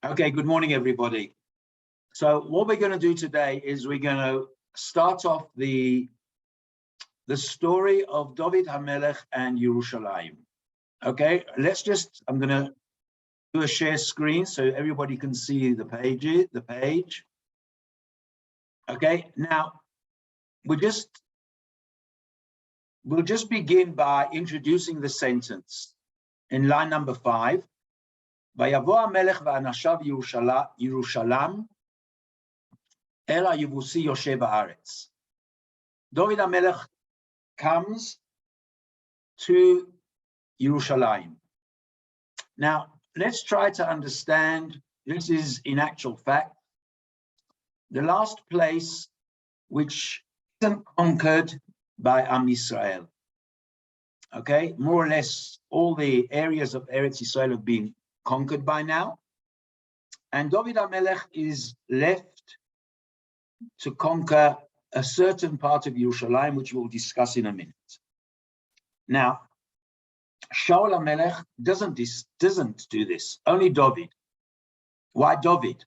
Okay, good morning, everybody. So what we're going to do today is we're going to start off the story of David Hamelech and Yerushalayim. Okay, I'm going to do a share screen so everybody can see the page. Okay, now we'll just begin by introducing the sentence in line number 5. ויבוא המלך ואנשיו ירושלם אל היבוסי יושב הארץ. David Hamelech comes to Yerushalayim. Now, let's try to understand, this is in actual fact the last place which isn't conquered by Am Yisrael. Okay, more or less all the areas of Eretz Yisrael have been conquered by now, and David Hamelech is left to conquer a certain part of Yerushalayim, which we'll discuss in a minute. Now, Shaul HaMelech doesn't do this, only David. Why David?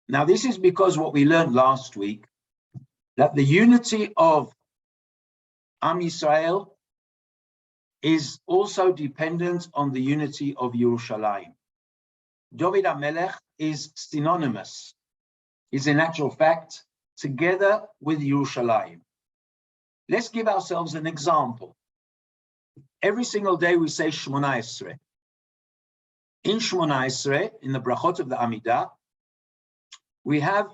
Now, this is because what we learned last week, that the unity of Am Yisrael is also dependent on the unity of Yerushalayim. David Hamelech is synonymous, is in actual fact together with Yerushalayim. Let's give ourselves an example. Every single day we say Shmona Esrei. In Shmona Esrei, in the brachot of the Amidah, we have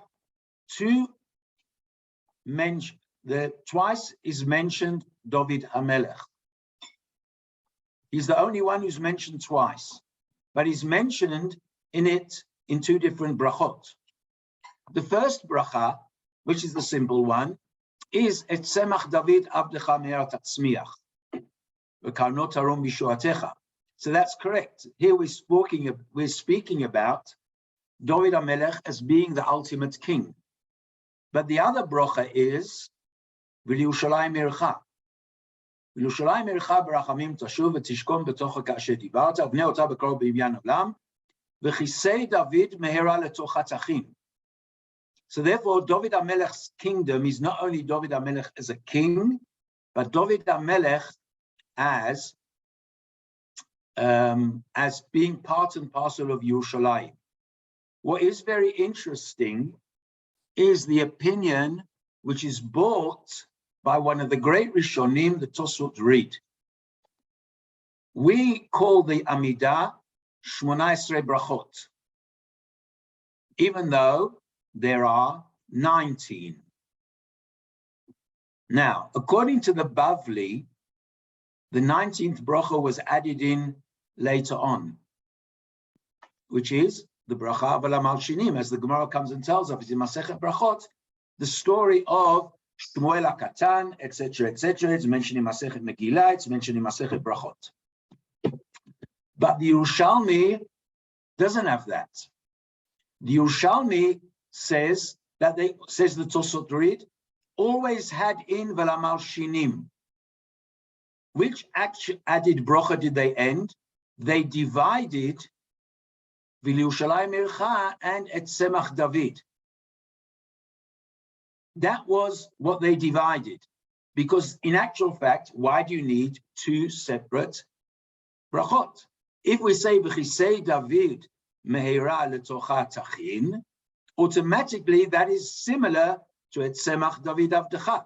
twice is mentioned David Hamelech. He's the only one who's mentioned twice, but he's mentioned in it in two different brachot. The first bracha, which is the simple one, is Et Tzemach David Abdecha Me'erat Tzmiach V'karnot Harom B'Shuatecha. So that's correct. Here we're speaking about David Hamelech as being the ultimate king. But the other bracha is V'Yerushalayim Ircha. ירושלים עירך ברחמים תשוב ותשכון בתוכה כאשר דיברת, ובנה אותה בקרוב בבניין עולם, וכיסא דוד מהרה לתוך הצחים. So therefore, David Hamelech's kingdom is not only David Hamelech as a king, but David Hamelech as being part and parcel of Yerushalayim. What is very interesting is the opinion which is brought by one of the great Rishonim, the Tosfot read. We call the Amidah Shmona Esrei Brachot, even though there are 19. Now, according to the Bavli, the 19th bracha was added in later on, which is the bracha of Alam al-Shinim, as the Gemara comes and tells us in Masechet Brachot, the story of Shmuel HaKatan, etc., etc. It's mentioned in Masechet Megillah, it's mentioned in Masechet Brachot. But the Yerushalmi doesn't have that. The Yerushalmi says the Tosfot read, always had in V'lam al-Shinim. Which added bracha did they end? They divided V'Yerushalayim Ircha and Et Tzemach David. That was what they divided, because in actual fact, why do you need two separate brachot? If we say V'chisei David Meheira Letocha Tachin, automatically that is similar to Et Tzemach David Avdecha.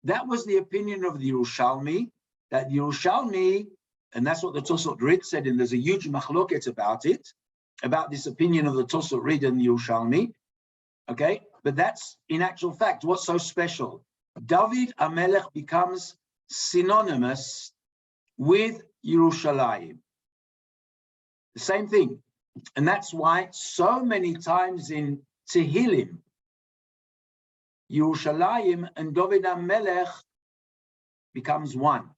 That was the opinion of the Yerushalmi, that Yerushalmi, and that's what the Tosfot Rid said, and there's a huge machloket about it, about this opinion of the Tosfot Rid and the Yerushalmi, okay? But that's, in actual fact, what's so special. David Hamelech becomes synonymous with Yerushalayim. The same thing. And that's why so many times in Tehillim, Yerushalayim and David Hamelech becomes one.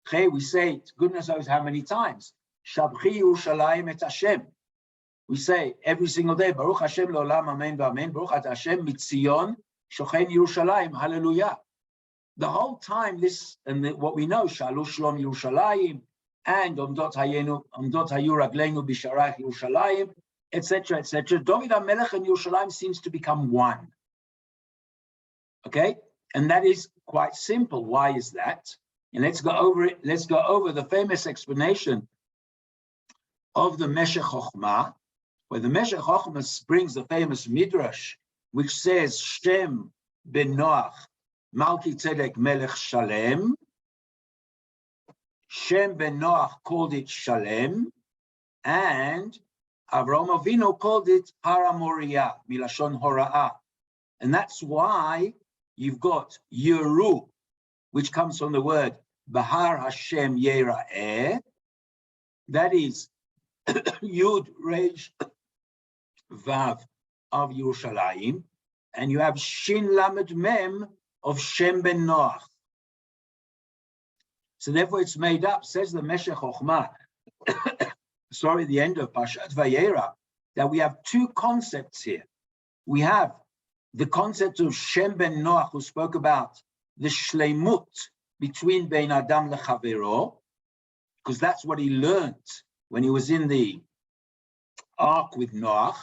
Okay, we say it, goodness knows how many times. Shabchi Yerushalayim et Hashem. We say every single day, Baruch Hashem le'olam amen v'amen, Baruch at Hashem mitzion, shochen Yerushalayim, hallelujah. The whole time this, and what we know, Shalu Shalom Yerushalayim, and Omdot Hayu Ragleinu Bisharach Yerushalayim, etc., etc. David Hamelech and Yerushalayim seems to become one. Okay, and that is quite simple. Why is that? And let's go over it. Let's go over the famous explanation of the Meshech Chochmah, where the Meshech Chochmah brings the famous Midrash, which says Shem ben Noach Malki Tzedek Melech Shalem. Shem ben Noach called it Shalem, and Avraham Avinu called it Hara Moriah, Milashon Hora'ah. And that's why you've got Yeru, which comes from the word Bahar Hashem Yera'eh. That is Yud Reish Vav of Yerushalayim. And you have Shin Lamed Mem of Shem ben Noach. So therefore it's made up, says the Meshech Chochmah, sorry, the end of Parshat Vayera, that we have two concepts here. We have the concept of Shem ben Noach, who spoke about the shleimut between Bein Adam lechavero, because that's what he learned when he was in the ark with Noach,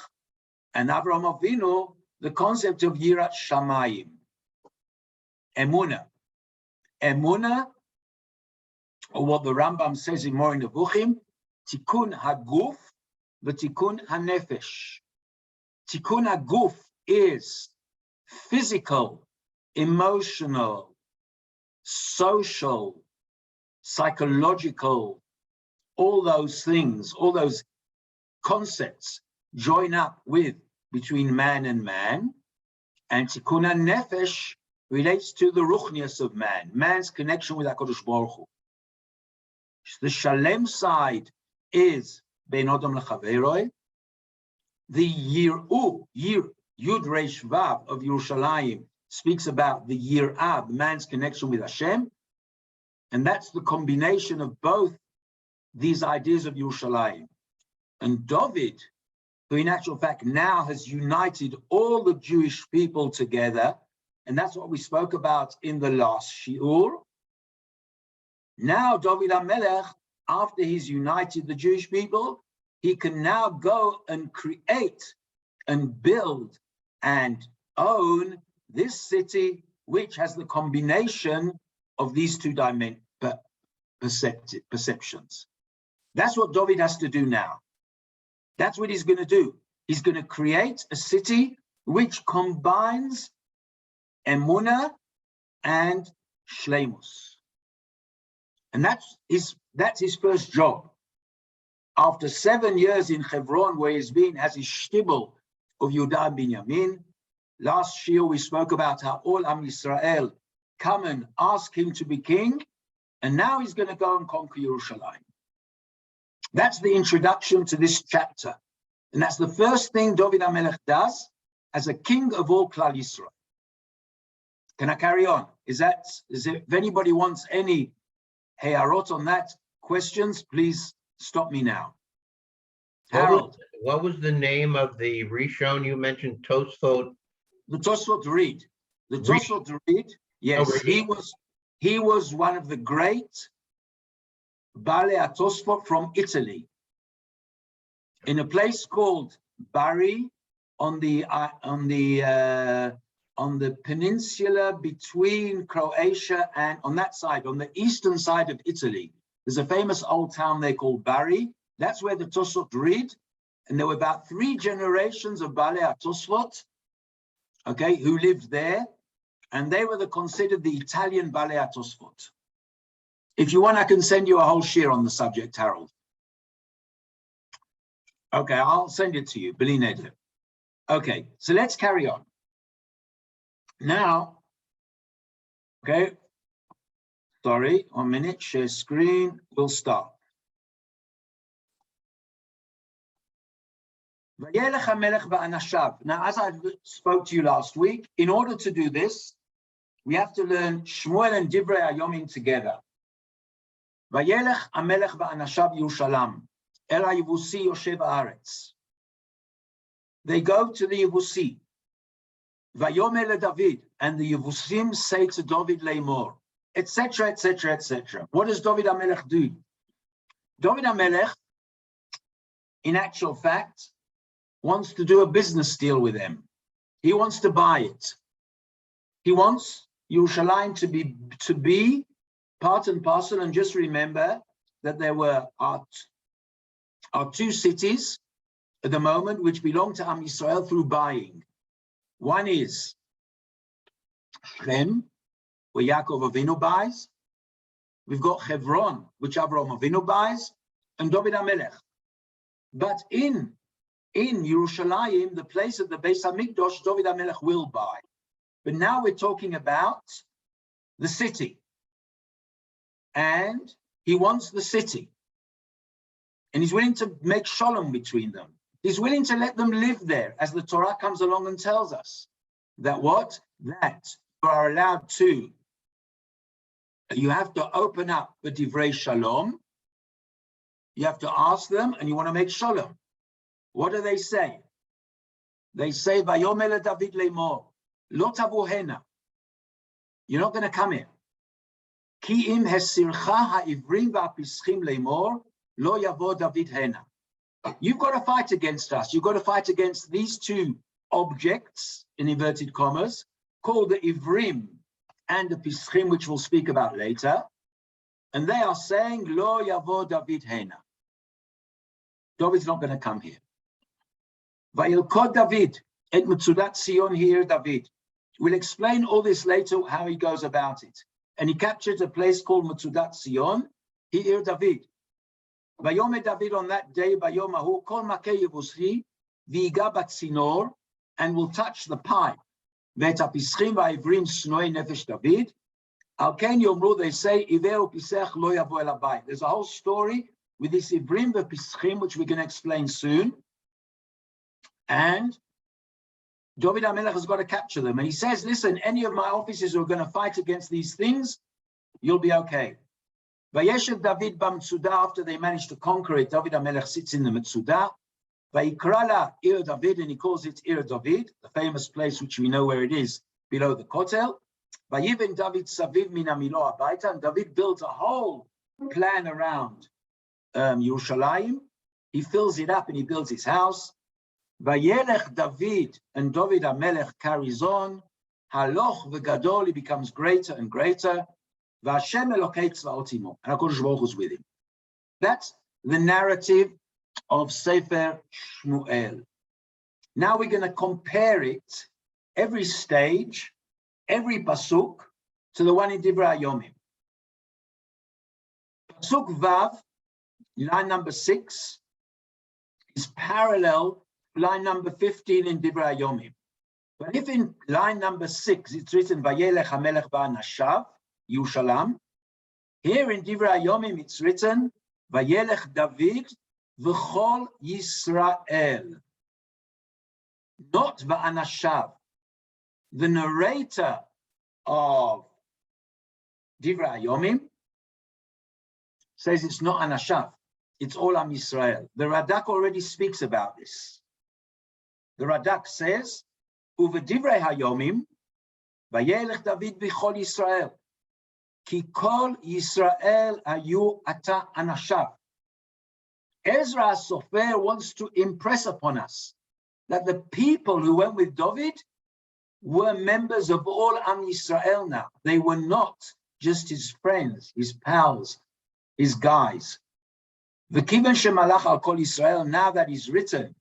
and Avraham Avinu, the concept of Yirat Shamayim, Emunah. Emunah, or what the Rambam says in Moreh Nevuchim, Tikkun Haguf v'Tikkun Hanefesh. Tikkun Haguf is physical, emotional, social, psychological, all those things, all those concepts join up with between man and man. And Tikkun Hanefesh relates to the ruchnius of man, man's connection with HaKadosh Baruch Hu. The Shalem side is Bein Adam Lechaveroi. The Yir'u, Yud Reish Vav of Yerushalayim speaks about the Yir'ah, man's connection with Hashem. And that's the combination of both these ideas of Yerushalayim. And David, who in actual fact now has united all the Jewish people together, and that's what we spoke about in the last shiur. Now David Hamelech, after he's united the Jewish people, he can now go and create and build and own this city, which has the combination of these two perceptions. That's what David has to do now. That's what he's going to do. He's going to create a city which combines Emunah and Shleimus. And that's his first job. After 7 years in Hebron, where he's been as his shtibel of Yehuda and Binyamin, last shiur we spoke about how all Am Yisrael come and ask him to be king, and now he's going to go and conquer Yerushalayim. That's the introduction to this chapter. And that's the first thing David Hamelech does as a king of all Klal Yisrael. Can I carry on? If anybody wants any heyarot on that, questions, please stop me now. Harold. What was the name of the Rishon you mentioned, Tosfot? The Tosfot Reed. The Tosfot Reed, yes, he was one of the great Baalei HaTosfot from Italy, in a place called Bari on the peninsula between Croatia and on that side, on the eastern side of Italy. There's a famous old town there called Bari. That's where the Tosfot read, and there were about 3 generations of Baalei HaTosfot, okay, who lived there, and they were considered the Italian Baalei HaTosfot. If you want, I can send you a whole shiur on the subject, Harold. Okay, I'll send it to you, B'li neder. Okay, so let's carry on. Now, okay, sorry, 1 minute, share screen, we'll start. Now, as I spoke to you last week, in order to do this, we have to learn Shmuel and Divrei Hayomim together. Vayelech Hamelech va'anashav Yerushalayim, el haYevusi yoshev haaretz. They go to the Yevusi. Vayomer leDavid, and the Yevusim say to David leimor, etc., etc., etc. What does David Hamelech do? David Hamelech, in actual fact, wants to do a business deal with them. He wants to buy it. He wants Yerushalayim to be part and parcel. And just remember that there were our two cities at the moment which belong to Am Yisrael through buying. One is Shem, where Yaakov Avinu buys. We've got Hebron, which Avraham Avinu buys, and David Hamelech. But in Yerushalayim, the place of the Beis Hamikdash, David Hamelech will buy. But now we're talking about the city. And he wants the city. And he's willing to make shalom between them. He's willing to let them live there, as the Torah comes along and tells us. That what? That you are allowed to. You have to open up the divrei shalom. You have to ask them, and you want to make shalom. What do they say? They say, "Vayomer David le'mor, lo tavu hena." You're not going to come here. Ki im hesircha ha'ivrim va'apischim le'mor, lo yavo David hena. You've got to fight against us. You've got to fight against these two objects, in inverted commas, called the ivrim and the pischim, which we'll speak about later. And they are saying, Lo yavo David hena. David's not going to come here. Vayilkod David, et Metzudat Sion here, David. We'll explain all this later, how he goes about it. And he captured a place called Metzudat Sion, here, David. Vayomer David on that day, Vayom Ahu, Kol Makeh Yevusri, Viga Batzinor, and will touch the pipe. Vet HaPischim va'ivrim Snoei Nefesh David. Al Ken Yomru, they say, Iver u'pisech lo yavo el habayit. There's a whole story with this Ivrim v'Pischim, which we're going to explain soon. And David Hamelech has got to capture them. And he says, listen, any of my officers who are going to fight against these things, you'll be okay. Vayeshev David b'Metzudah, after they managed to conquer it, David Hamelech sits in the Metzudah. Vayikra la Ir David, and he calls it Ir David, the famous place which we know where it is, below the Kotel. Vayiven David saviv min hamilo habayta, and David builds a whole plan around Yerushalayim. He fills it up and he builds his house. Vayelech David, and David Hamelech carries on. Haloch v'gadol, he becomes greater and greater. V'Hashem Elokei tzvaot imo, and HaKadosh Baruch Hu is with him. That's the narrative of Sefer Shmuel. Now we're going to compare it, every stage, every pasuk, to the one in Divrei Hayomim. Pasuk Vav, line number 6, is parallel to line number 15 in Divrei Hayomim. But if in line number 6 it's written Vayelech Hamelech va'anashav Yerushalayim, here in Divrei Hayomim it's written Vayelech David v'chol Yisrael, not va'anashav. The narrator of Divrei Hayomim says it's not anashav, it's all Am Yisrael. The Radak already speaks about this. The Radak says, Uve Divrei Hayomim, Vayelech David v'chol Yisrael, ki kol Yisrael hayu ata anashav. Ezra Sofer wants to impress upon us that the people who went with David were members of all Am Yisrael now. They were not just his friends, his pals, his guys. V'kiven shemalach al kol Yisrael, now that he's written,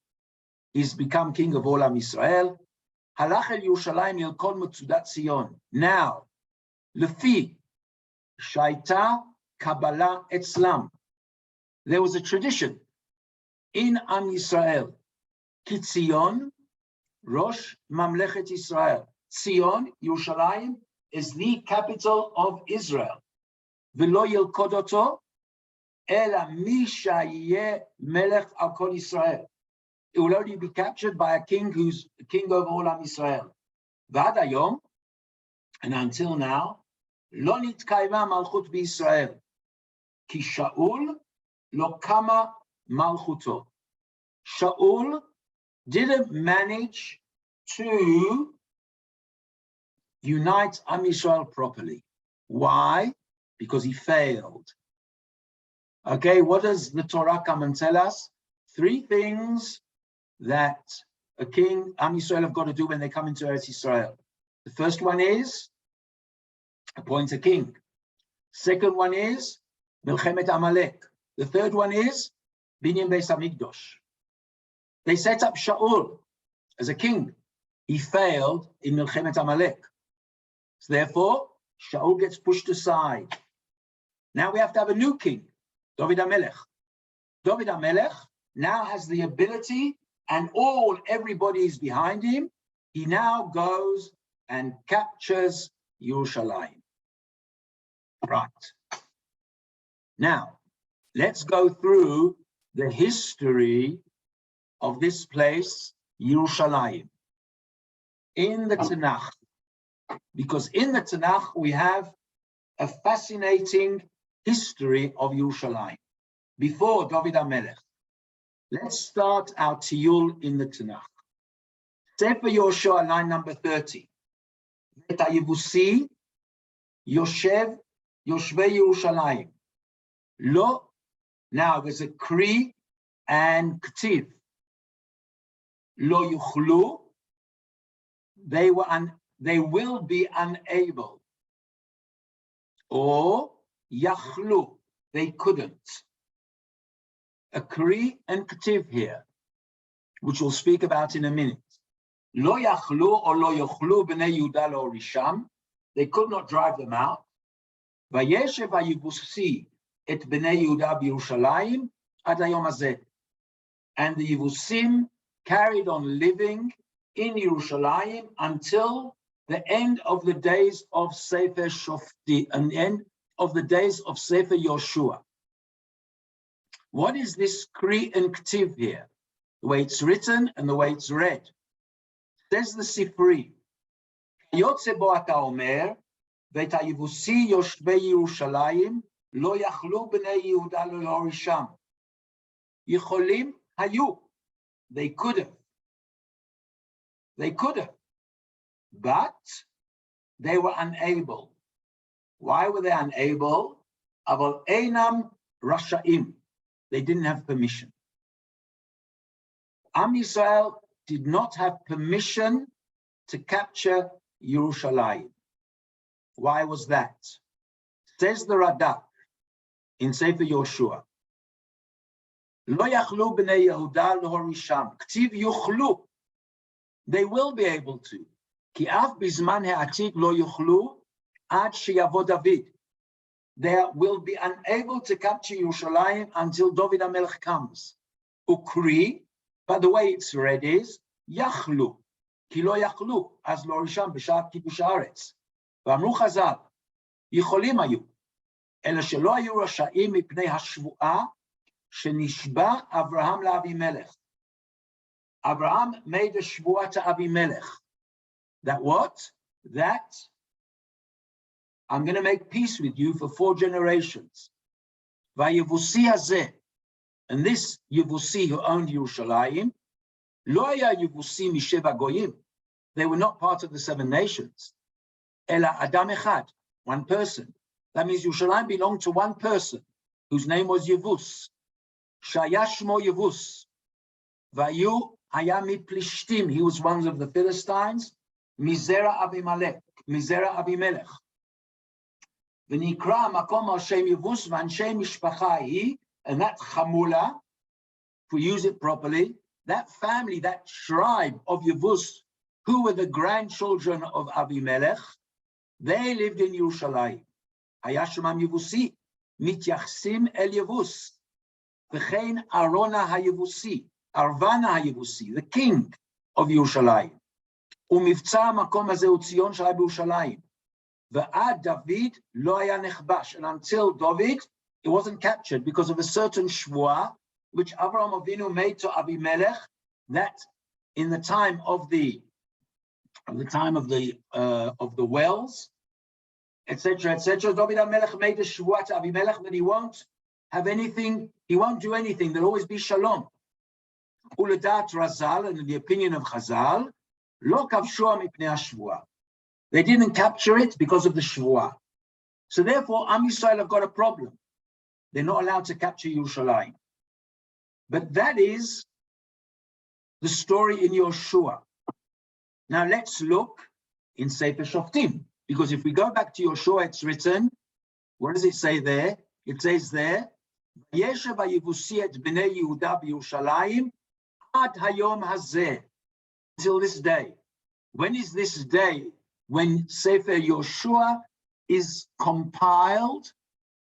he's become king of all Am Yisrael. Halach el Yerushalayim el kol Metzudat Sion. Now, lefi shaita kabbalah etzlam. There was a tradition in Am Yisrael. Ki Tzion, Rosh Mamlechet Yisrael. Tzion, Yerushalayim, is the capital of Israel. V'lo yilkod oto, ela mi shayeh melech al kol Yisrael. It will only be captured by a king who's king over all Am Yisrael. V'ad hayom, and until now, lo nitkayma malchut b'Yisrael. Ki Shaul lo kama malchuto. Shaul didn't manage to unite Am Yisrael properly. Why? Because he failed. Okay, what does the Torah come and tell us? 3 things that a king, Am Yisrael, have got to do when they come into Eretz Yisrael. The first one is appoint a king. Second one is Nechemya Amalek. The third one is Binyan Beis Hamikdash. They set up Shaul as a king. He failed in Nechemya Amalek. So therefore, Shaul gets pushed aside. Now we have to have a new king, David Hamelech. David Hamelech now has the ability, and everybody is behind him. He now goes and captures Yerushalayim. Right. Now, let's go through the history of this place, Yerushalayim, in the Tanakh. Because in the Tanakh, we have a fascinating history of Yerushalayim before David Hamelech. Let's start our tiyul in the Tanakh. Sefer Yoshua, line number 30. Et haYevusi Yoshvei Yerushalayim. Lo, now there's a Kri and Ktiv. Lo yuchlu, they will be unable. Or yachlu, they couldn't. A Kri and Ktiv here, which we'll speak about in a minute. Lo yachlu or lo yuchlu b'nei Yehuda lo risham, they could not drive them out. Vayeshev haYevusi et b'nei Yehuda b'Yerushalayim ad hayom hazeh. And the Yevusim carried on living in Yerushalayim until the end of the days of Sefer Shofti, and the end of the days of Sefer Yoshua. What is this Kri and Ktiv here? The way it's written and the way it's read. Says the Sifri, Yotze bo ata omer, v'et haYevusi yoshvei Yerushalayim, lo yachlu b'nei Yehuda lo risham. Yicholim hayu. They could have. They could have. But they were unable. Why were they unable? Aval einam rashaim. They didn't have permission. Am Yisrael did not have permission to capture Yerushalayim. Why was that? Says the Radak in Sefer Yoshua. Lo yachlu b'nei Yehuda lo risham. Ktiv yuchlu. They will be able to. Ki af bizman ha'atik lo yuchlu ad sheyavo David. They will be unable to capture Yerushalayim until David Hamelech comes. Ukri, but the way it's read is yachlu. Ki lo yachlu as lo risham b'shat kibush haaretz. V'amru Chazal yicholim hayu. Ela shelo hayu rashaim mipnei hashvuah shenishba Avraham la'Avimelech. Abraham made a shvuah to Avimelech. That what? That I'm going to make peace with you for 4 generations. Vayevusi hazeh, and this Yevusi who owned Yerushalayim, lo haya Yevusi misheva goyim. They were not part of the 7 nations. Ela adam echad, one person. That means Yerushalayim belonged to one person whose name was Yevus. Shaya shmo Yevus. Vayu haya miplishtim. He was one of the Philistines. Mizera Abimelech. V'nikra makom al shem Yevus v'anshem mishpacha hi, and that chamula, if we use it properly, that family, that tribe of Yevus, who were the grandchildren of Abimelech, they lived in Yerushalayim. Haya shemam Yevusi, mityachsim el Yevus, v'chein Arona haYevusi, Arvana haYevusi, the king of Yerushalayim. Umivtza makom hazeh utzion shalai b'Yerushalayim. V'ad David lo haya nechbash, and until David, it wasn't captured because of a certain shvuah which Avraham Avinu made to Abimelech, that in the time of the wells, etc., David Hamelech made a shvuah to Abimelech that he won't have anything, he won't do anything. There'll always be shalom. Uledat Razal, and in the opinion of Chazal, lo kavshua mipnei hashvuah. They didn't capture it because of the shvuah. So therefore, Am Yisrael have got a problem. They're not allowed to capture Yerushalayim. But that is the story in Yoshua. Now let's look in Sefer Shoftim, because if we go back to Yoshua, it's written, what does it say there? It says there, Yeshev Yevusi et bnei Yehuda b'Yerushalayim ad hayom hazeh, till this day. When is this day? When Sefer Yoshua is compiled,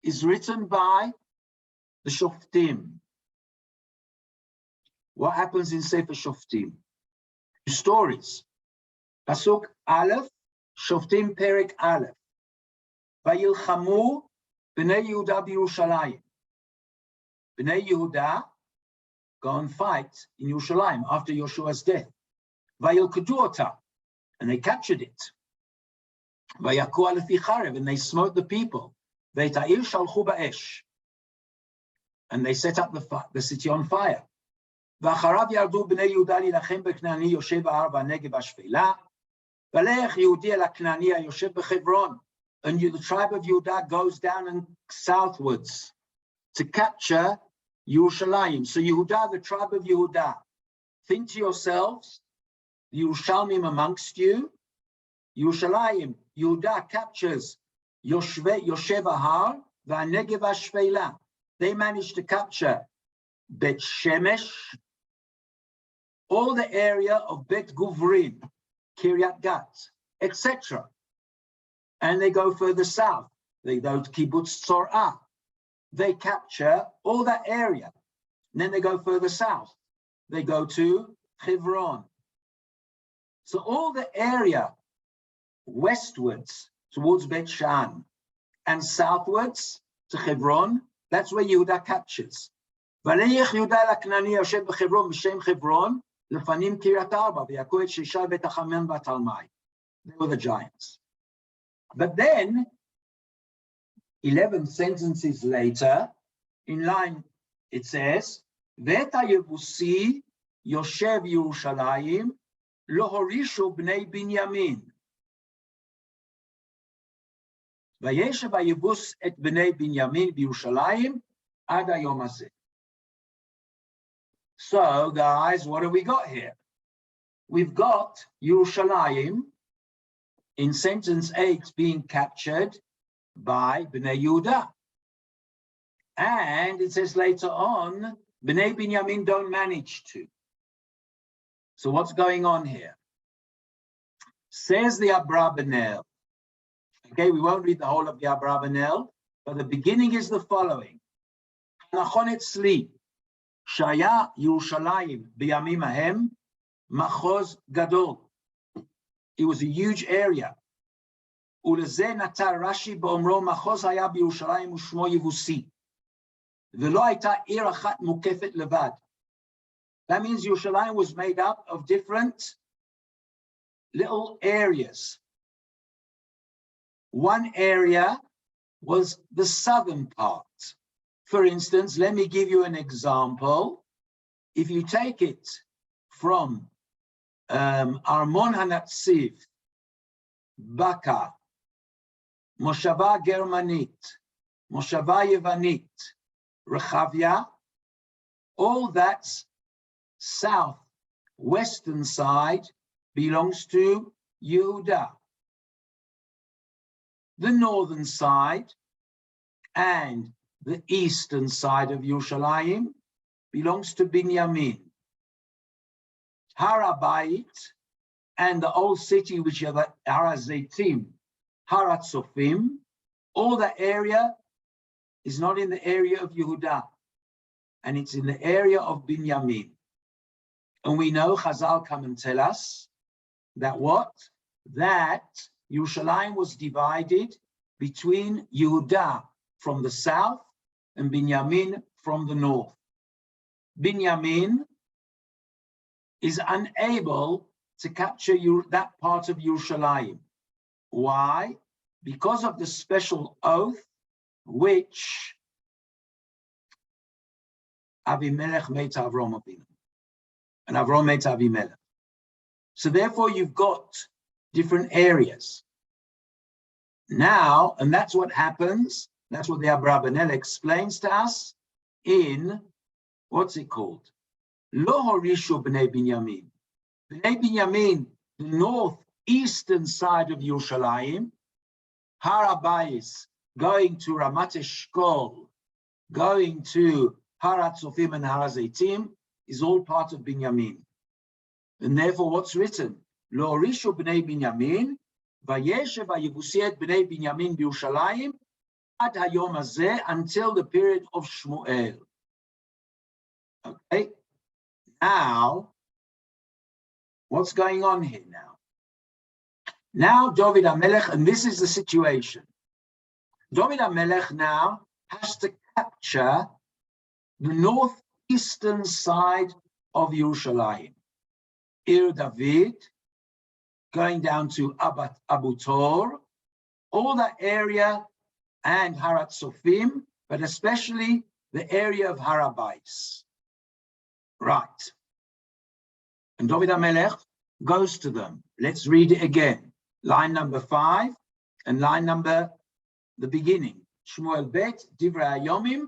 is written by the Shoftim. What happens in Sefer Shoftim? Stories. Pasuk Aleph, Shoftim Perek Aleph. Vayilchamu b'nei Yehuda b'Yerushalayim. B'nei Yehuda go and fight in Yerushalayim after Yoshua's death. Vayilkadu ota, and they captured it. Vayaku alefi charev, and they smote the people. Ve'ta'ir shalchu ba'esh, and they set up the city on fire. ואחריו ירדו בני יהודה להילחם בכנעני יושב בהר והנגב השפלה, ולך יהודי אל הכנעני היושב בחברון, and the tribe of Yehuda goes down and southwards to capture Yerushalayim. So Yehuda, the tribe of Yehuda, think to yourselves, the Yerushalmim amongst you, Yerushalayim, Yehuda captures Yoshev Har והנגב השפלה. They managed to capture Bet Shemesh, all the area of Bet Guvrin, Kiryat Gat, etc. And they go further south. They go to Kibbutz Tzorah. They capture all that area. And then they go further south. They go to Hebron. So all the area westwards towards Bet Shan and southwards to Hebron, that's where Yehuda captures. ויך יהודה אל הכנעני יושב בחברון בשם חברון, לפנים קריית ארבע, ויכו את שישה בית החמן והתלמי. They were the giants. But then, 11 sentences later, in line, it says, ואת היבוסי יושב ירושלים, לא הורישו בני בנימין. וישב היבוס את בני בנימין בירושלים, עד היום הזה. So, guys, what have we got here? We've got Yerushalayim in sentence 8 being captured by Bnei Yehuda. And it says later on, Bnei Binyamin don't manage to. So what's going on here? Says the Abrabanel. Okay, we won't read the whole of the Abrabanel, but the beginning is the following. Nachon etzli. שהיה ירושלים בימים ההם מחוז גדול. It was a huge area. ולזה נטע רש"י באומרו מחוז היה בירושלים ושמו יבוסי. ולא הייתה עיר אחת מוקפת לבד. That means Yerushalayim was made up of different little areas. One area was the southern part. For instance, let me give you an example. If you take it from Armon HaNatziv, Baka, Moshava Germanit, Moshava Yevanit, Rechavia, all that's south-western side belongs to Yehuda. The northern side and the eastern side of Yerushalayim belongs to Binyamin. Har HaBayit and the old city, which are the Har HaZeitim, Har HaTzofim, all that area is not in the area of Yehuda, and it's in the area of Binyamin. And we know Chazal come and tell us that what? That Yerushalayim was divided between Yehuda from the south and Binyamin from the north. Binyamin is unable to capture that part of Yerushalayim. Why? Because of the special oath which Avimelech made to Avram Avinu, and Avram made to Avimelech. So therefore you've got different areas. Now, and that's what happens That's what the Abrabanel explains to us in, what's it called? Lo horishu b'nei Binyamin. B'nei Binyamin, the northeastern side of Yerushalayim, Har Habayis, going to Ramat Eshkol, going to Har HaTzofim and Har HaZeitim, is all part of Binyamin. And therefore, what's written? Lo horishu b'nei Binyamin, vayeshev haYevusi et b'nei Binyamin b'Yerushalayim, ad hayom hazeh, until the period of Shmuel. Okay, now, what's going on here now? Now, David Hamelech, and this is the situation. David Hamelech now has to capture the northeastern side of Yerushalayim. Ir David, going down to Abu Tor, all that area, and Har HaTzofim, but especially the area of Har Habayis. Right. And David Hamelech goes to them. Let's read it again. Line number 5 and line number, the beginning. Shmuel Bet, Divrei Hayomim,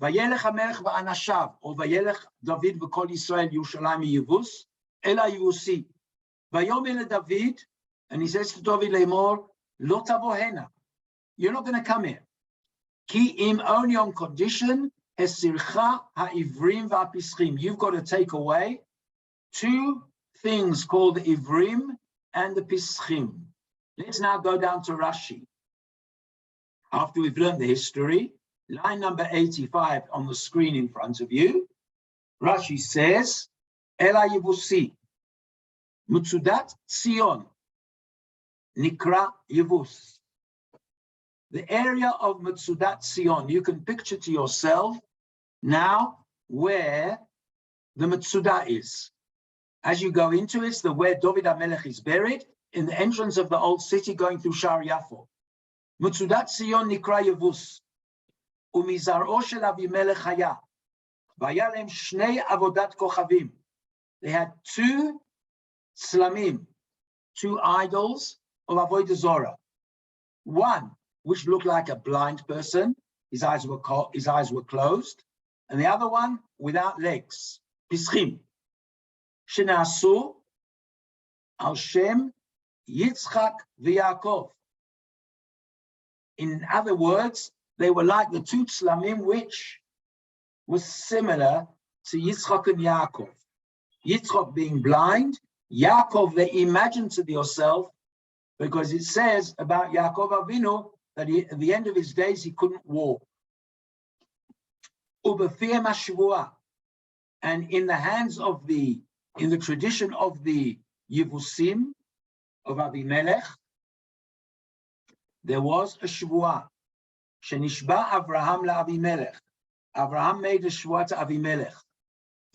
Vayelech HaMelech v'anashav, or Vayelech David v'kol Yisrael Yerushalayim Yevus, Ela Yevusi. Vayomer David, and he says to David Lemor, Lo tavo hena. You're not going to come here. Ki im, only on condition, Esircha ha'ivrim va'pischim. You've got to take away 2 things called the ivrim and the pischim. Let's now go down to Rashi. After we've learned the history, line number 85 on the screen in front of you, Rashi says, Ela Yevusi, Mutsudat Sion, Nikra Yevus. The area of Mutsudat Sion, you can picture to yourself now where the Mitsudah is. As you go into it, the where David Hamelech is buried, in the entrance of the old city going through Shar Yafo. Mitsudat Sion Nikra Yevus. Umizar'o shel Avimelech haya. Vaya lehem shnei avodat kochavim. They had 2 slamim, 2 idols of Avodah Zorah. One which looked like a blind person, his eyes were closed, and the other one without legs, pischim. Shenasu al Shem Yitzchak v'Yaakov. In other words, they were like the 2 tzlamim which was similar to Yitzchak and Yaakov. Yitzchak being blind, Yaakov, they imagine to yourself, because it says about Yaakov Avinu that at the end of his days he couldn't walk. Ubefiyem hashvua, and in the hands of in the tradition of the Yevusim of Avimelech, there was a shvua. Shenishba Avraham la'Avimelech. Avraham made a shvua to Avimelech.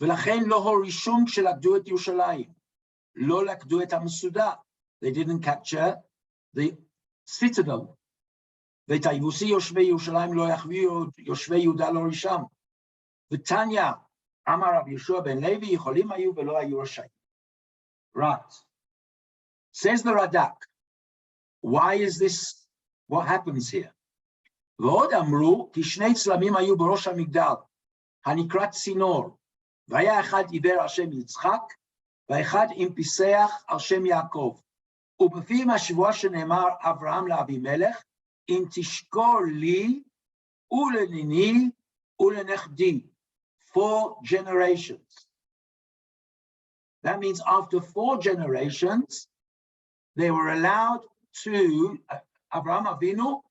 V'lachen lo horishum k'shelakdu et Yerushalayim. Lo lakdu et ha'Mesudah. They didn't capture the citadel. V'tayivusi yoshvei Yerushalayim lo yachvi yoshvei Yehuda lo risham. V'tanya Amar Rabbi Yeshua ben Levi yicholim hayu v'lo hayu rashayim. Right. Says the Radak. Why is this? What happens here? V'od amru ki shnei tzlamim hayu b'rosh hamigdal hanikrat Sinor. V'haya echad iber al Shem Yitzchak v'echad im piseach al Shem Yaakov. ובפי השבועה שנאמר אברהם לאבימלך, אם תשקור לי ולניני ולנכדי, 4 generations. That means after 4 generations, they were allowed to, Abraham Avinu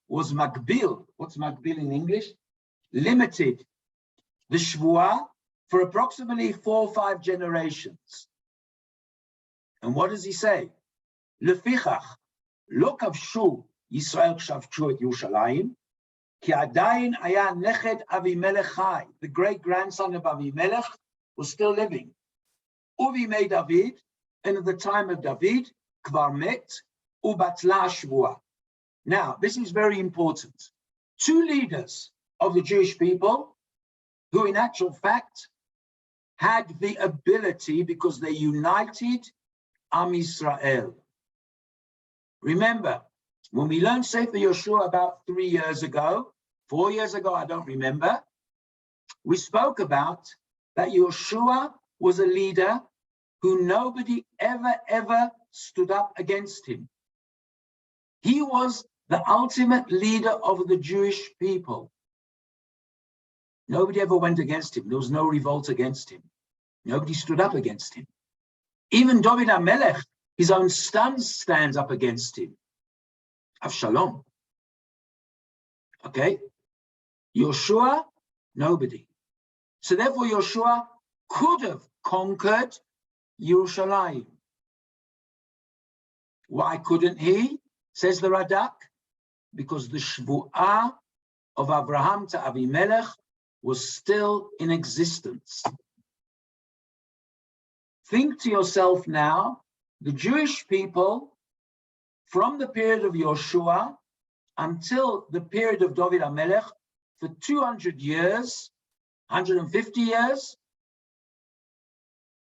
was magbil. What's magbil in English? Limited the shvuah for approximately 4 or 5 generations. And what does he say? Lefichach lo kavshu Yisrael k'shavchu et Yerushalayim ki adayin haya neched Avimelech chai. The great-grandson of Avimelech was still living. Uvimei David, and at the time of David, kvar met ubatla shvua. Now, this is very important. 2 leaders of the Jewish people who in actual fact had the ability, because they united Am Yisrael. Remember, When we learned Sefer Yoshua about 3 years ago, 4 years ago, I don't remember, we spoke about that Yoshua was a leader who nobody ever stood up against him. He was the ultimate leader of the Jewish people. Nobody ever went against him. There was no revolt against him. Nobody stood up against him. Even David Hamelech, his own son, stands up against him. Avshalom. Okay? Yoshua, nobody. So therefore, Yoshua could have conquered Yerushalayim. Why couldn't he? Says the Radak. Because the Shvu'ah of Abraham to Avimelech was still in existence. Think to yourself now, the Jewish people, from the period of Yoshua until the period of David Hamelech, for 200 years, 150 years,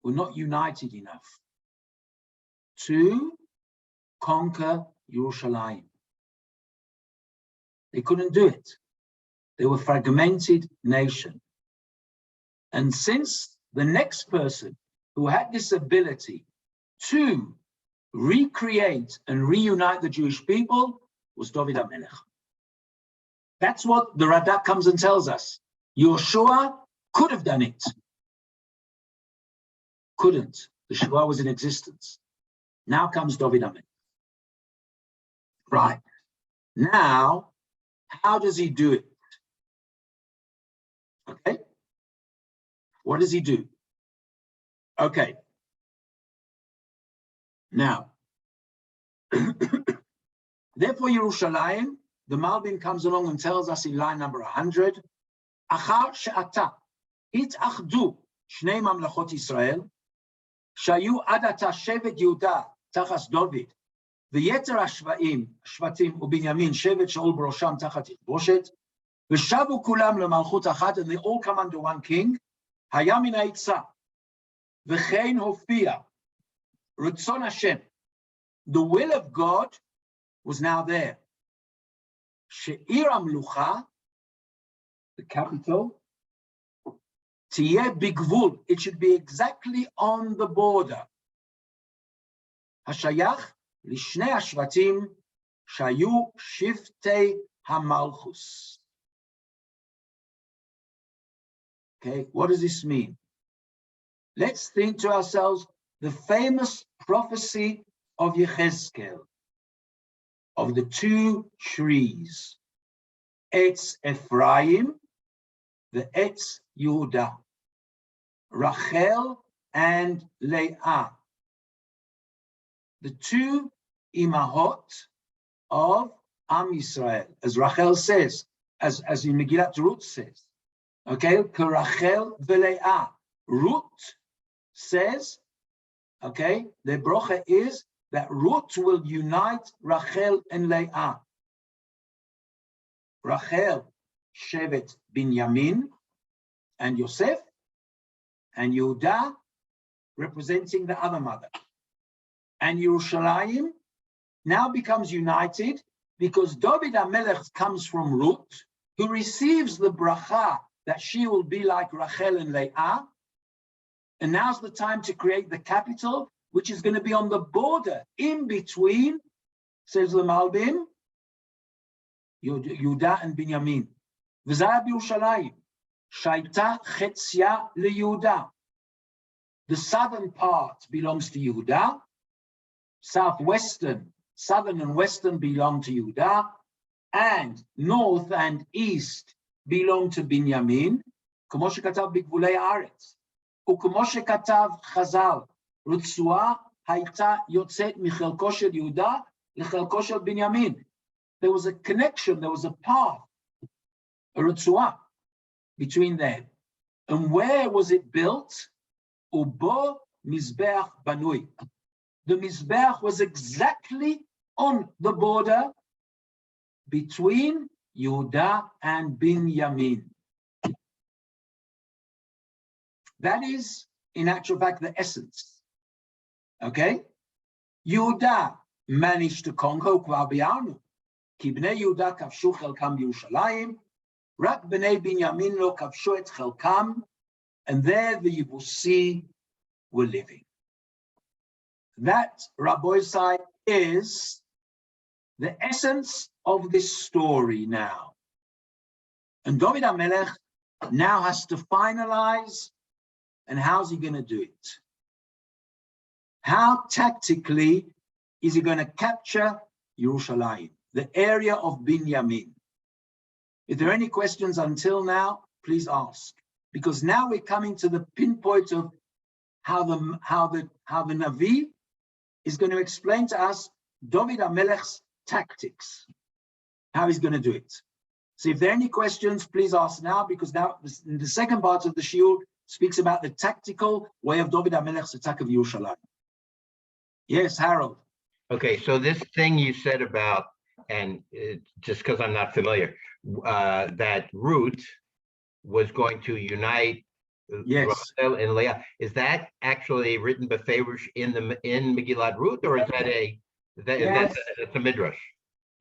were not united enough to conquer Yerushalayim. They couldn't do it. They were a fragmented nation. And since the next person who had this ability to recreate and reunite the Jewish people was David Hamelech. That's what the Radak comes and tells us. Yoshua could have done it. Couldn't. The Shvuah was in existence. Now comes David Hamelech. Right. Now, how does he do it? Okay. What does he do? Okay. Now, therefore Yerushalayim, the Malbim comes along and tells us in line number 100, Achar she'ata hitachdu shnei mamlachot Yisrael, shayu ad ata shevet Yehuda tachas David, v'yeter hashvatim uBinyamin shevet Shaul b'rosham tachat Yichboshet, v'shavu kulam lemalchut achat, and they all come under one king, haya min ha'itza, v'chein hofia, Ratzon Hashem, the will of God was now there. She'ir Amlucha, the capital, Tiyeh Bigvul, it should be exactly on the border. Hashayach Lishnei Hashvatim Shayu Shiftei Hamalchus. Okay, what does this mean? Let's think to ourselves the famous prophecy of Yechezkel, of the two trees, Etz Ephraim, the Etz Yehuda, Rachel and Leah, the two imahot of Am Yisrael, as Rachel says, as in Megillat Ruth says, okay, Rachel v'Leah. Ruth says, okay, the brocha is that Ruth will unite Rachel and Leah. Rachel, Shevet Binyamin, and Yosef, and Yehuda, representing the other mother. And Yerushalayim now becomes united because David Hamelech comes from Ruth, who receives the bracha that she will be like Rachel and Leah. And now's the time to create the capital, which is going to be on the border, in between, says the Malbim, Yehuda and Binyamin. V'zaya b'Yerushalayim, shaita chetzia leYehuda. The southern part belongs to Yehuda, southern and western belong to Yehuda, and north and east belong to Binyamin, כמו שכתב בגבולי הארץ. וכמו שכתב חז"ל, רצועה הייתה יוצאת מחלקו של יהודה לחלקו של בנימין. There was a connection, there was a path, a רצועה between them. And where was it built? ובו מזבח בנוי. The mizbeach was exactly on the border between Yehuda and Binyamin. That is, in actual fact, the essence. Okay? Yehuda managed to conquer Ukvar Bi'arnu. כי בני יהודה כבשו חלקם בירושלים, רק בני בנימין לא כבשו את חלקם, and there the Yebusi were living. That, Rabbi Sai, is the essence of this story now. And David Hamelech now has to finalize, and how's he going to do it? How tactically is he going to capture Yerushalayim, the area of Binyamin? If there are any questions until now, please ask, because now we're coming to the pinpoint of how the Navi is going to explain to us David Hamelech's tactics, how he's going to do it. So if there are any questions, please ask now, because now in the second part of the shiur speaks about the tactical way of David Hamelech's attack of Yerushalayim. Yes, Harold. Okay, so this thing you said about, and just because I'm not familiar, that Ruth was going to unite Rachel and Leah. Is that actually written befavorish in Megillat Ruth, or is that's a midrash?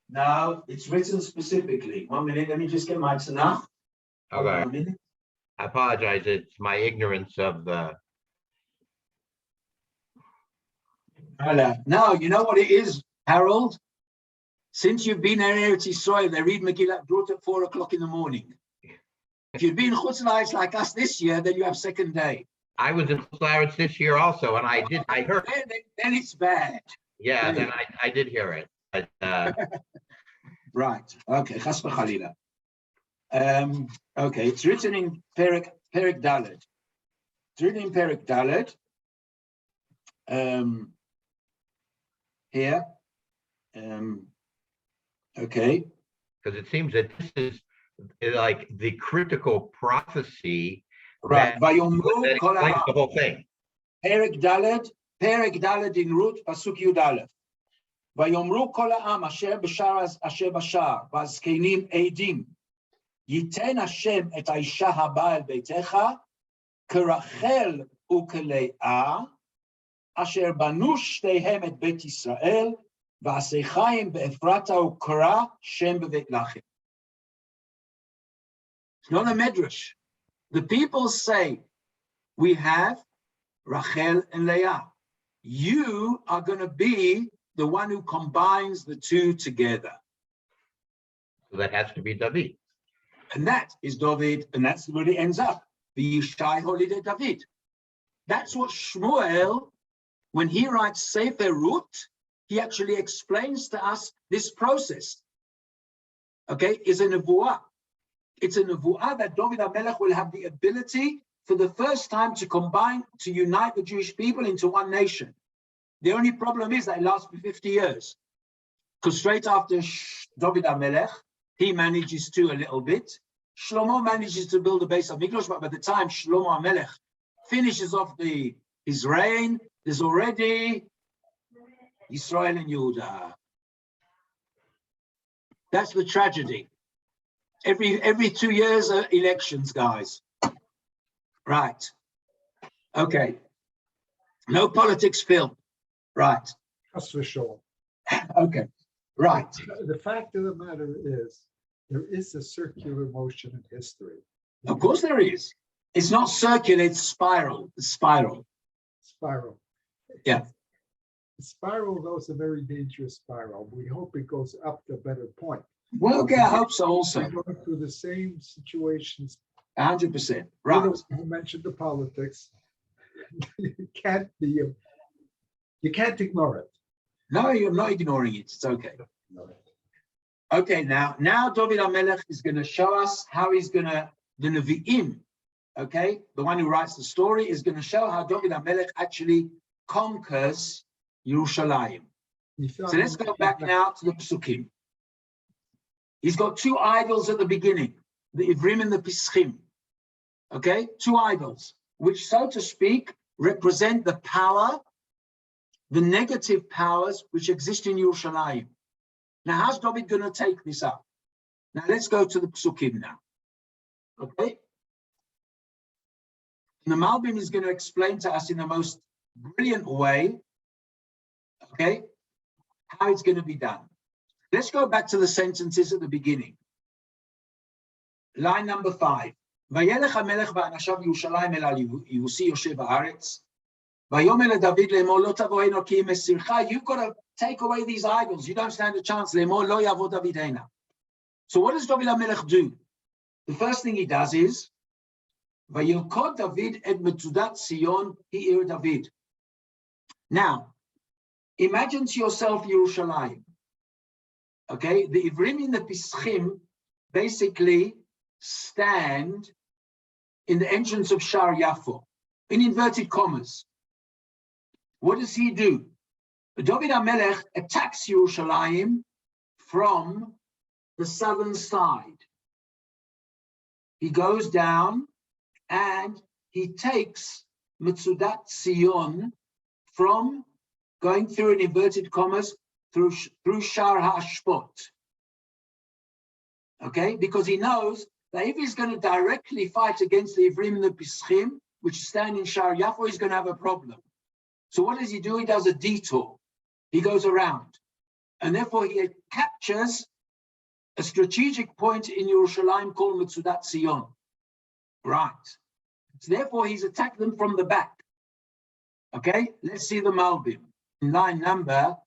No, it's written specifically. 1 minute, let me just get my Tanakh. Okay. I apologize. It's my ignorance of the. No, you know what it is, Harold? Since you've been in Eretz Yisrael, they read Megillat Ruth at 4 o'clock in the morning. If you've been Chutz La'aretz like us this year, then you have second day. I was in Chutz La'aretz this year also, and I heard. Then it's bad. Yeah, then I did hear it. But, right. Okay. Chas v'chalila. Okay. It's written in Perek Dalet. It's written in Perek Dalet. Here. Okay. Because it seems that this is like the critical prophecy. Right. That explains the whole thing. Perek Dalet in Ruth, Pasuk Yud Aleph. ויאמרו כל העם אשר בשער והזקנים עדים, ייתן השם את האישה הבאה אל ביתך, כרחל וכלאה, אשר בנו שתיהם את בית ישראל, ועשה חיים באפרתה וקרא שם בבית לחם. It's not a medrash. The people say, we have Rachel and Leah. You are going to be the one who combines the two together. So that has to be David. And that is David, and that's where it ends up. The Yishai Holide David. That's what Shmuel, when he writes Sefer Ruth, he actually explains to us this process. Okay, is a nevuah. It's a nevuah that David Hamelech will have the ability for the first time to combine, to unite the Jewish people into one nation. The only problem is that it lasts for 50 years. Because straight after David Hamelech, he manages to a little bit. Shlomo manages to build a base of Mikdash, but by the time Shlomo Hamelech finishes off his reign, there's already Israel and Yehuda. That's the tragedy. Every 2 years are elections, guys. Right. Okay. No politics film. Right. That's for sure. Okay. Right. The fact of the matter is, there is a circular motion in history. Of course there is. It's not circular, it's spiral. It's spiral. Spiral. Yeah. The spiral, though, is a very dangerous spiral. We hope it goes up to a better point. Well, okay, I hope so also. We're going through the same situations. 100%. Right. You mentioned the politics. You can't ignore it. No, you're not ignoring it. It's okay. Okay, now David Hamelech is going to show us how he's going to, the Nevi'im, okay, the one who writes the story, is going to show how David Hamelech actually conquers Yerushalayim. So let's go back now to the Psukim. He's got two idols at the beginning, the Ivrim and the Pischim. Okay, two idols, which, so to speak, represent the power, the negative powers which exist in Yerushalayim. Now, how's David going to take this up? Now, let's go to the Psukim now. Okay? And the Malbim is going to explain to us in the most brilliant way, okay, how it's going to be done. Let's go back to the sentences at the beginning. Line number 5. וילך המלך ואנשיו ירושלים אל היבוסי יושב הארץ. ויאמר לדוד לאמור לא תבואנו כי אם אסירך. You've got to take away these idols. You don't stand a chance. לאמור לא יבוא דוד הנה. So what does David Hamelech do? The first thing he does is, וילכוד דוד את מצודת ציון היא עיר דוד. Now, imagine to yourself Yerushalayim. Okay, the Ivrim in the Pischim basically stand in the entrance of Shar Yafo, in inverted commas. What does he do? David Hamelech attacks Yerushalayim from the southern side. He goes down and he takes Metzudat Sion from going through in inverted commas through Shar HaShpot. Okay, because he knows that if he's going to directly fight against the Ivrim and the Pischim, which stand in Shar Yafo, he's going to have a problem. So what does he do? He does a detour. He goes around. And therefore he captures a strategic point in Yerushalayim called Metzudat Sion. Right. So therefore he's attacked them from the back. Okay, let's see the Malbim. In line number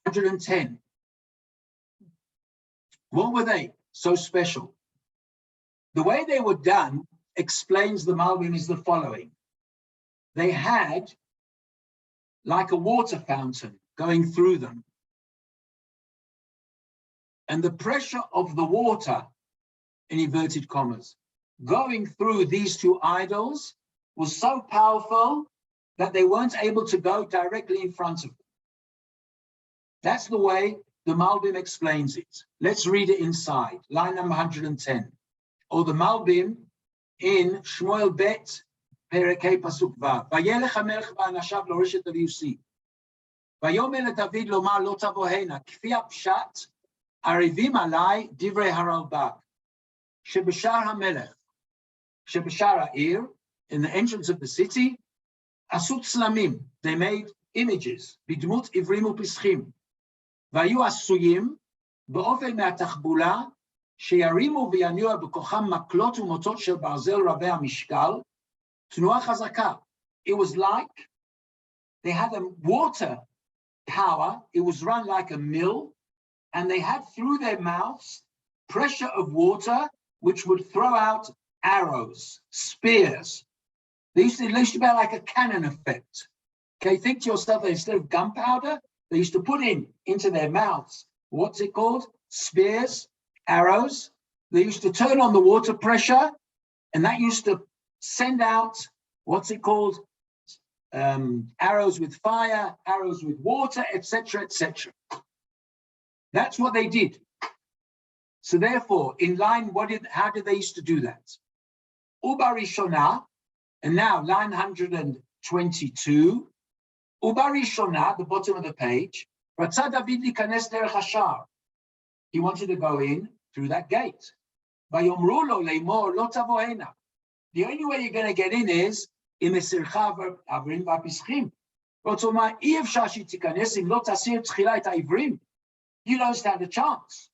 110. What were they so special? The way they were done, explains the Malbim, is the following. They had like a water fountain going through them. And the pressure of the water, in inverted commas, going through these two idols was so powerful that they weren't able to go directly in front of them. That's the way the Malbim explains it. Let's read it inside, line number 110. Or the Malbim in Shmuel Bet, Perekei Pasuk Vav. Vayelech HaMelech v'anashav l'oreshet al-Yusi. Vayomer leDavid lomar lo tavo hena, kfi hapshat, arivim alai divrei haralbag. Shebeshar HaMelech, Shebeshar ha'ir, in the entrance of the city, asut slamim, they made images, bidmut ivrim u'pischim. והיו עשויים באופן מהתחבולה שירימו ויניעו בכוחם מקלות ומוטות של ברזל רבי המשקל, תנועה חזקה. It was like they had a water power, it was run like a mill, and they had through their mouths pressure of water which would throw out arrows, spears. They used to be like a cannon effect. Okay, think to yourself that instead of gunpowder, they used to put into their mouths, what's it called? Spears, arrows. They used to turn on the water pressure, and that used to send out, what's it called? Arrows with fire, arrows with water, etc., etc. That's what they did. So therefore, in line, how did they used to do that? Uba Rishonah, and now line 122, Uba Rishonah, the bottom of the page, Ratzah David likanes derech hashar. He wanted to go in through that gate. Vayomru lo leimor lo tavo hena. The only way you're going to get in is im esircha avrim v'apischim. Rotzoma I efshar shitikanes im lo tasir tchila et ha'ivrim. You don't stand a chance.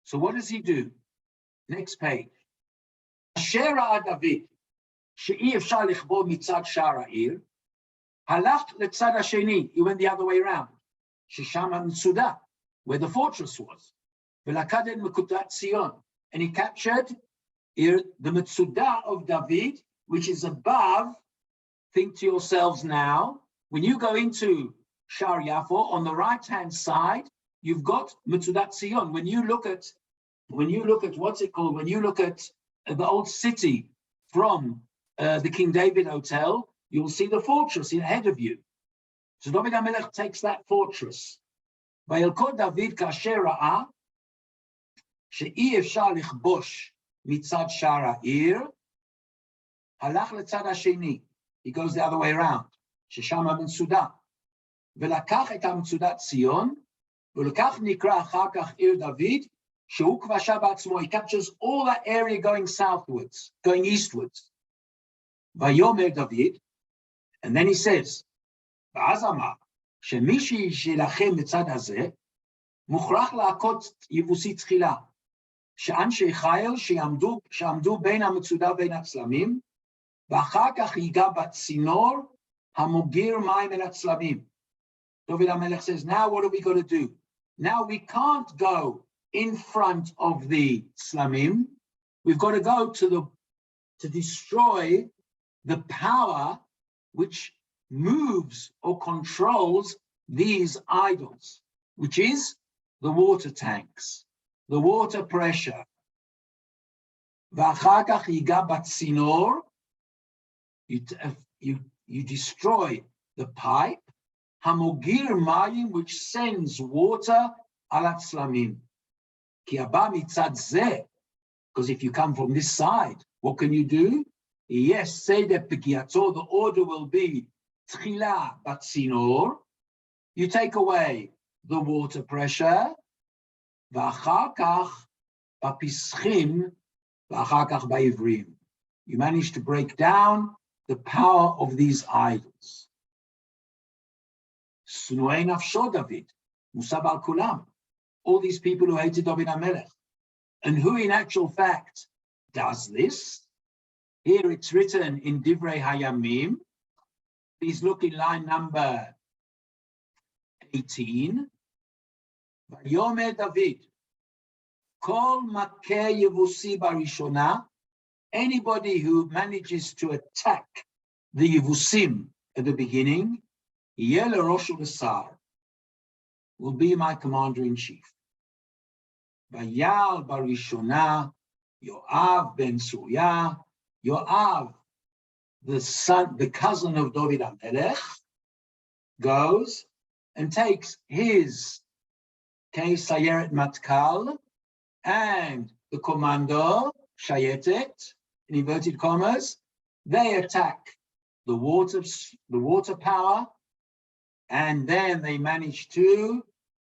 So what does he do? Next page. Asher ra'a David she'i efshar lichbod mitzad shar ha'ir. Halach letzad hasheni. He went the other way around. Shesham ha'mitzudah, where the fortress was. V'lakad et mekutat Sion. And he captured here the Metzudah of David, which is above. Think to yourselves now, when you go into Shar Yafo, on the right-hand side, you've got Metzudat Sion. When you look at what's it called? When you look at the old city from the King David Hotel, you'll see the fortress ahead of you. So David Hamelech takes that fortress. Vayelkod David kasher ra'a she'i efshar lichbosh mitzad shar ha'ir halach letzad hasheni. He goes the other way around. Shesham ha'mitzudah velakach et ha'mitzudat Sion velakach nikra achar kach ir David shehu kvasha ba'atzmo. He captures all that area going southwards, going eastwards. Vayomer David, and then he says, Va'azamah שמי שיילחם בצד הזה, מוכרח להכות יבוסי תחילה, שאנשי חיל שעמדו בין המצודה ובין הצלמים, ואחר כך ייגע בצינור המוגיר מים אל הצלמים. David Hamelech says, now what are we going to do? Now we can't go in front of the Slamim. We've got to go to destroy the power which moves or controls these idols, which is the water tanks, the water pressure. ואחר כך ייגע בצינור, you destroy the pipe, המוגיר מים, which sends water על הצלמים. כי הבא מצד זה, because if you come from this side, what can you do? Yes, סדר פגיעתו, the order will be תחילה בצינור, you take away the water pressure, ואחר כך בפסחים, ואחר כך בעברים. You manage to break down the power of these idols. שנואי נפשו דוד, מוסב על כולם. All these people who hated David Hamelech. And who in actual fact does this? Here it's written in Divrei Hayamim. Please look in line number 18. Vayomer David, Kol makeh yevusi barishona, anybody who manages to attack the Yevusim at the beginning, Yeh lerosh u'lesar, will be my commander-in-chief. Vayal barishona, Yoav ben Surya, Yoav, the cousin of David Hamelech, goes and takes his Sayeret Matkal and the commando, Shayetet, in inverted commas. They attack the water power, and then they manage to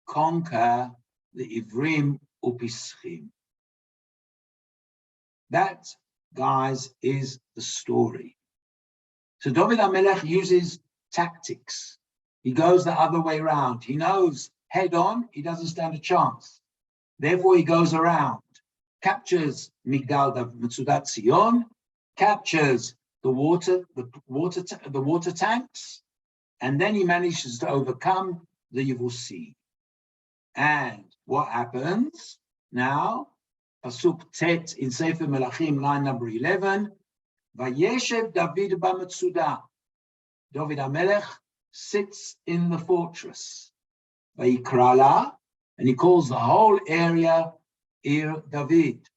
conquer the Ivrim Upischim. That, guys, is the story. So David Hamelech uses tactics. He goes the other way around. He knows head on, he doesn't stand a chance. Therefore, he goes around, captures Migdal Metzudat Zion, captures the water tanks, and then he manages to overcome the Yevusi. And what happens now? Pasuk Tet in Sefer Melachim, line number 11. Vayeshev David b'Metzuda. David Hamelech sits in the fortress. Vayikrala, and he calls the whole area Ir David.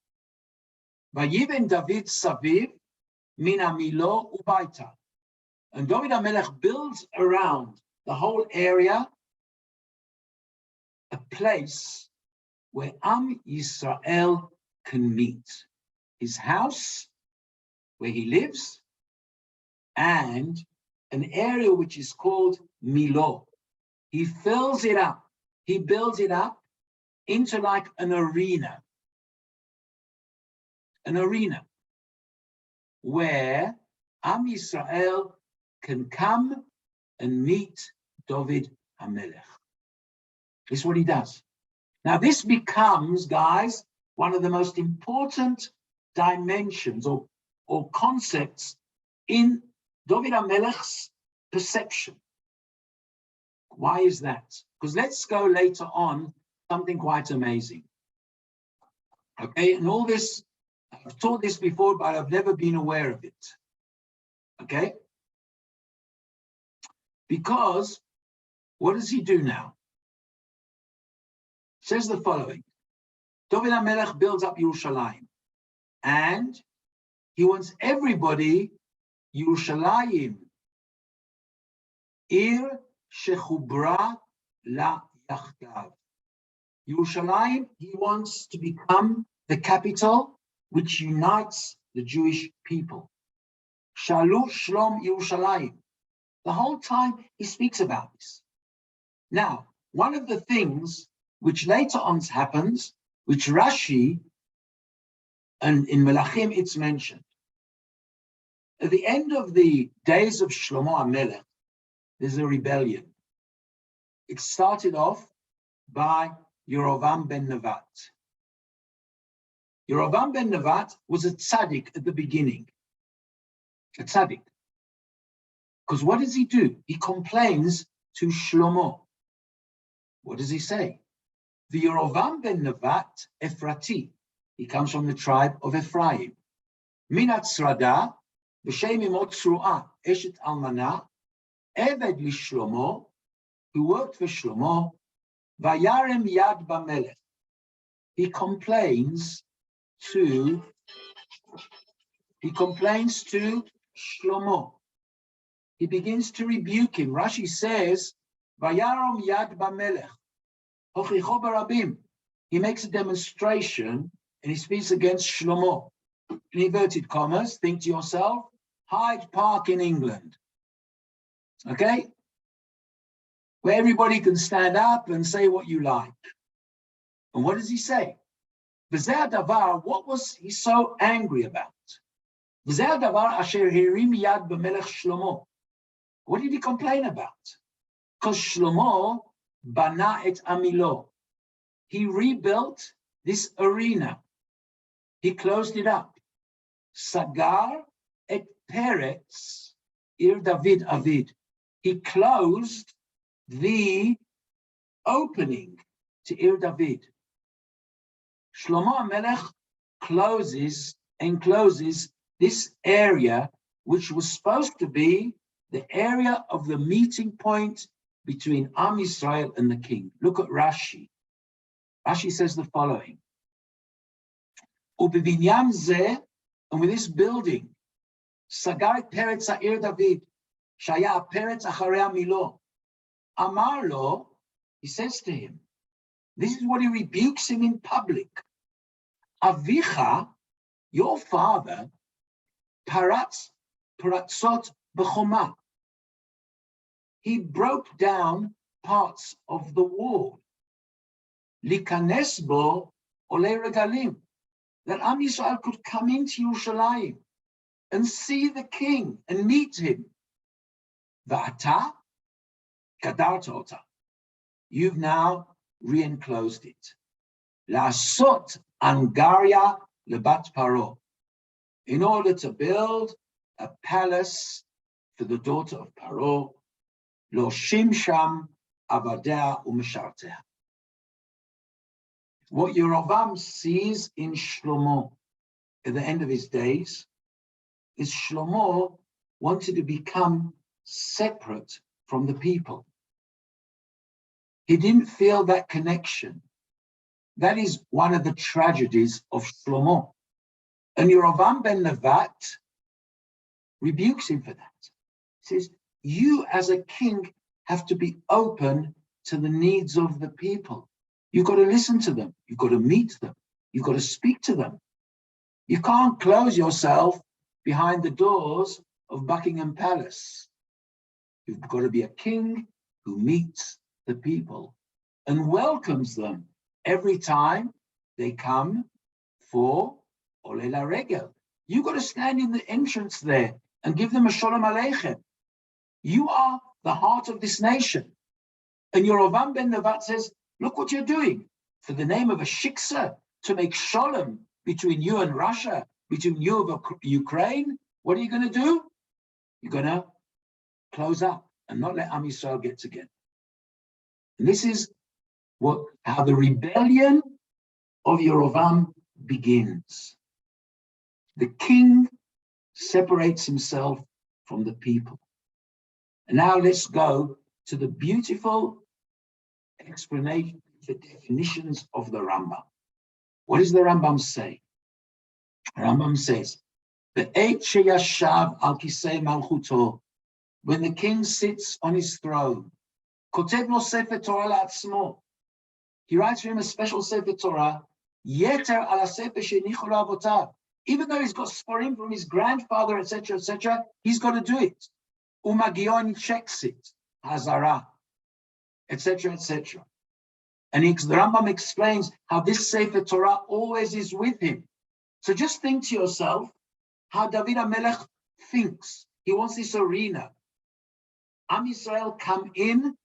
Vayiben David Saviv min hamilo ubaita. And David Hamelech builds around the whole area a place where Am Yisrael can meet. His house, where he lives, and an area which is called Milo. He fills it up. He builds it up into like an arena. An arena where Am Yisrael can come and meet David Hamelech. This is what he does. Now this becomes, guys, one of the most important dimensions or concepts in David Hamelech's perception. Why is that? Because let's go later on, something quite amazing. Okay, and all this, I've taught this before, but I've never been aware of it. Okay? Because what does he do now? It says the following. David Hamelech builds up Yerushalayim, and he wants everybody, Yerushalayim, Ir shechubra la yachdav. Yerushalayim, he wants to become the capital which unites the Jewish people. Shalu shlom Yerushalayim. The whole time he speaks about this. Now, one of the things which later on happens, which Rashi, and in Melachim it's mentioned. At the end of the days of Shlomo HaMelech, there's a rebellion. It started off by Yerovam ben Nevat. Yerovam ben Nevat was a tzaddik at the beginning. A tzaddik. Because what does he do? He complains to Shlomo. What does he say? The Yerovam ben Nevat Ephrati. He comes from the tribe of Ephraim. Minat Srada, b'shem imot Tzruah, Eshet Almana, Eved li Shlomo, who worked for Shlomo, Vayarem Yad Bamelech. He complains to Shlomo. He begins to rebuke him. Rashi says, Vayarem Yad Bamelech, Hochicho barabim. He makes a demonstration and he speaks against Shlomo. In inverted commas, think to yourself, Hyde Park in England. Okay? Where everybody can stand up and say what you like. And what does he say? V'zeh davar, what was he so angry about? V'zeh davar asher hirim yad b'melech Shlomo. What did he complain about? Because Shlomo bana et amilo. He rebuilt this arena. He closed it up. Sagar et Peretz ir David Avid. He closed the opening to Ir David. Shlomo HaMelech encloses this area, which was supposed to be the area of the meeting point between Am Yisrael and the king. Look at Rashi. Rashi says the following. Ubibinyan zeh, and with this building, Sagar et Peretz ha'ir David, Shaya Peretz acharei Milo. Amar lo, he says to him, this is what he rebukes him in public. Avicha, your father, paratzot b'choma. He broke down parts of the wall. Likanes bo olei regalim. That Am Yisrael could come into Yerushalayim and see the king and meet him. Va'ata kadarta ota. You've now re-enclosed it. La'asot angaria lebat paro. In order to build a palace for the daughter of Paro, lo shimsham avadea u'mishartea. What Yerovam sees in Shlomo at the end of his days is Shlomo wanted to become separate from the people. He didn't feel that connection. That is one of the tragedies of Shlomo. And Yerovam ben Nevat rebukes him for that. He says, you as a king have to be open to the needs of the people. You've got to listen to them. You've got to meet them. You've got to speak to them. You can't close yourself behind the doors of Buckingham Palace. You've got to be a king who meets the people and welcomes them every time they come for Olei LaRegel. You've got to stand in the entrance there and give them a Shalom Aleichem. You are the heart of this nation. And Yerovam ben Nevat says, look what you're doing. For the name of a shiksa, to make shalom between you and Russia, between you and Ukraine, what are you going to do? You're going to close up and not let Am Yisrael get together. And this is how the rebellion of Yerovam begins. The king separates himself from the people. And now let's go to the beautiful explanation, the definitions of the Rambam. What does the Rambam say? The Rambam says, "Be'et sheyashav al kisei malchuto," when the king sits on his throne, kotev lo sefer Torah la'atzmo. He writes for him a special sefer Torah, yeter ala sefer shenichu la'avotav. Even though he's got sporim from his grandfather, etc., etc., he's got to do it. Umagion checks it, hazara, etc., etc. And the Rambam explains how this Sefer Torah always is with him. So just think to yourself how David Hamelech thinks. He wants this arena. Am Yisrael come in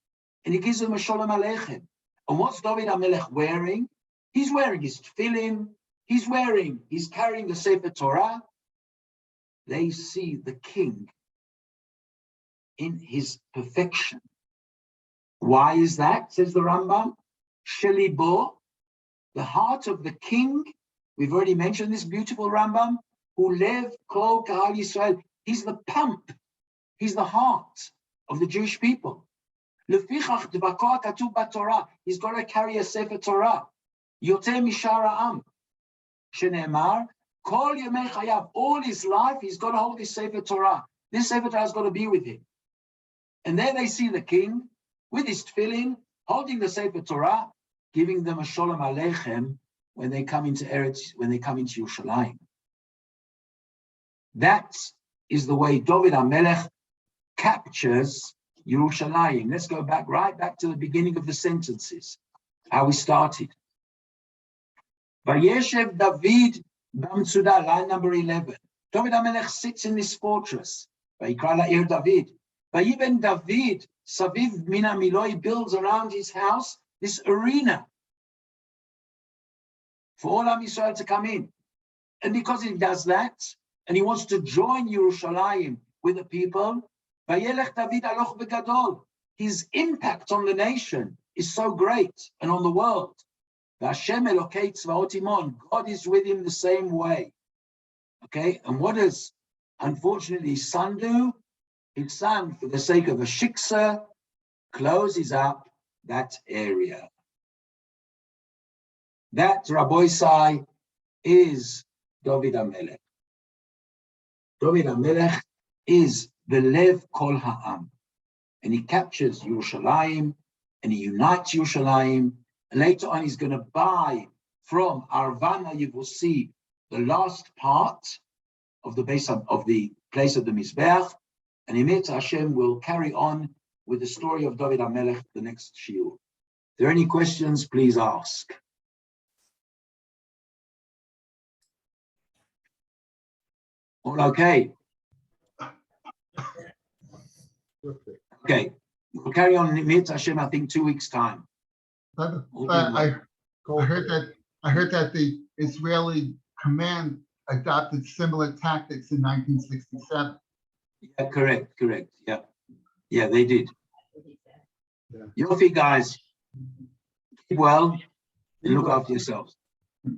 and he gives them a Shalom Aleichem. And what's David Hamelech wearing? He's wearing his tefillin. He's carrying the Sefer Torah. They see the king in his perfection. Why is that? Says the Rambam. Shelibo, the heart of the king. We've already mentioned this beautiful Rambam. Ulev kol kahal Yisrael. He's the pump. He's the heart of the Jewish people. Lefichach dvako katuv b'Torah. He's got to carry a Sefer Torah. Yoter mishar ha'am. Shene'emar kol yemei chayav. All his life, he's got to hold this Sefer Torah. This Sefer Torah has got to be with him. And there they see the king with his tefillin, holding the Sefer Torah, giving them a Shalom Aleichem when they come into Yerushalayim. That is the way David Hamelech captures Yerushalayim. Let's go right back to the beginning of the sentences, how we started. Vayeshev David b'Metzudah, line number 11. David Hamelech sits in this fortress. Vayikra la'ir David. Vayiben David saviv min hamiloi, builds around his house this arena for all Am Yisrael to come in. And because he does that, and he wants to join Yerushalayim with the people, Vayelech David aloch begadol. His impact on the nation is so great, and on the world. V'Hashem Elokei tzvaot imon. God is with him the same way. Okay, and what does, unfortunately, his son do? His son, for the sake of a shiksa, closes up that area. That, Rabbi Sai, is David Hamelech. David Hamelech is the Lev Kol Ha'am. And he captures Yerushalayim, and he unites Yerushalayim. And later on, he's going to buy from Arvana, you will see the last part of the base of the place of the Mizbeach. And Emet Hashem will carry on with the story of David Hamelech the next shiur. If there are any questions, please ask. All okay? Okay, we'll carry on Emet Hashem, I think, 2 weeks' time. But I heard that the Israeli command adopted similar tactics in 1967. Yeah, correct. Yeah, they did. Yeah. Yofi, guys. Keep well and look after yourselves.